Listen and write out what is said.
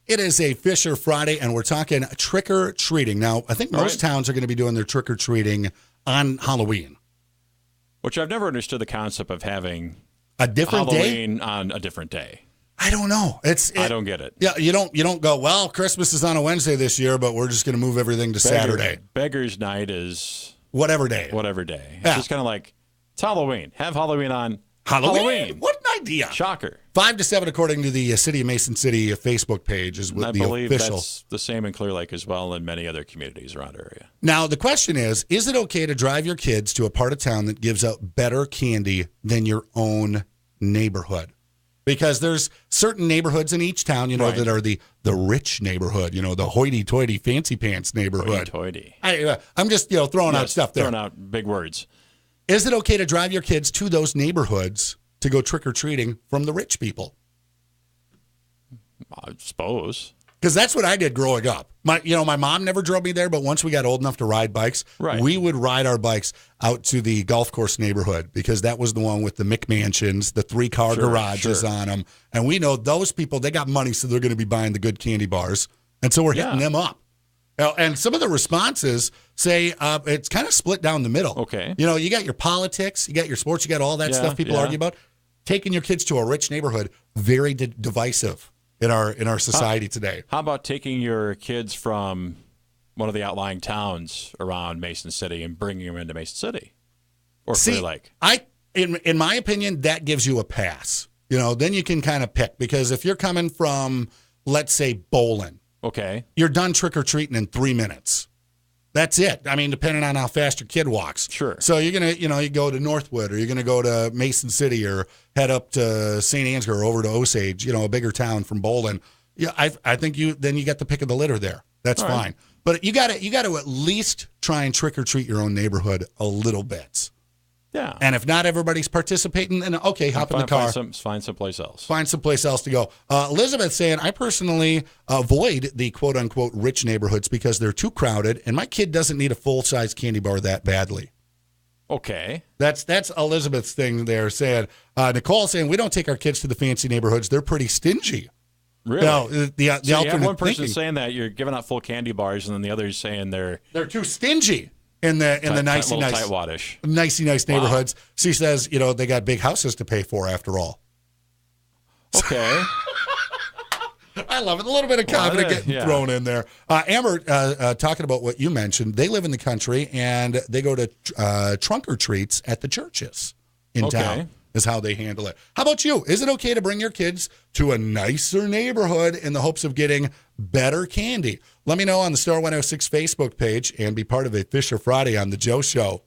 It is a Fisher Friday, and we're talking trick-or-treating. Now, I think most towns are going to be doing their trick-or-treating on Halloween. Which I've never understood the concept of having a different Halloween on a different day. I don't know. I don't get it. Yeah, you don't go, well, Christmas is on a Wednesday this year, but we're just going to move everything to Saturday. Beggar's night is whatever day. It's just kind of like, it's Halloween. Have Halloween on Halloween. What an idea. Shocker. 5 to 7, according to the City of Mason City Facebook page, is what the official. I believe that's the same in Clear Lake as well, and many other communities around our area. Now, the question is it okay to drive your kids to a part of town that gives out better candy than your own neighborhood? Because there's certain neighborhoods in each town, that are the rich neighborhood, the hoity-toity, fancy pants neighborhood. Hoity-toity. I'm just, throwing out stuff there. Throwing out big words. Is it okay to drive your kids to those neighborhoods to go trick-or-treating from the rich people? I suppose. Because that's what I did growing up. My mom never drove me there, but once we got old enough to ride bikes, we would ride our bikes out to the golf course neighborhood because that was the one with the McMansions, the 3-car garages on them. And we know those people, they got money, so they're going to be buying the good candy bars. And so we're hitting them up. And some of the responses say it's kind of split down the middle. Okay. You got your politics, you got your sports, you got all that stuff people argue about. Taking your kids to a rich neighborhood, very divisive in our society today. How about taking your kids from one of the outlying towns around Mason City and bringing them into Mason City or Clear Lake? In my opinion, that gives you a pass. Then you can kind of pick, because if you're coming from, let's say, Bolin, okay, you're done trick-or-treating in 3 minutes. That's it. I mean, depending on how fast your kid walks. Sure. So you're going to, you go to Northwood, or you're going to go to Mason City, or head up to St. Ansgar or over to Osage, a bigger town from Bolin. Yeah, I think you get the pick of the litter there. That's fine. Right. But you got to at least try and trick-or-treat your own neighborhood a little bit. Yeah. And if not everybody's participating, then okay, hop in the car. Find someplace else. Find someplace else to go. Elizabeth saying, I personally avoid the quote-unquote rich neighborhoods because they're too crowded, and my kid doesn't need a full-size candy bar that badly. Okay. That's Elizabeth's thing there saying. Nicole saying, we don't take our kids to the fancy neighborhoods. They're pretty stingy. Really? The you have one person thinking, saying that you're giving out full candy bars, and then the other is saying they're too stingy. In the nicey nice neighborhoods. Wow. She says, they got big houses to pay for after all. Okay. I love it. A little bit of confidence getting thrown in there. Amber, talking about what you mentioned, they live in the country and they go to trunk or treats at the churches in town. Is how they handle it. How about you? Is it okay to bring your kids to a nicer neighborhood in the hopes of getting better candy? Let me know on the Star 106 Facebook page and be part of a Fisher Friday on The Joe Show.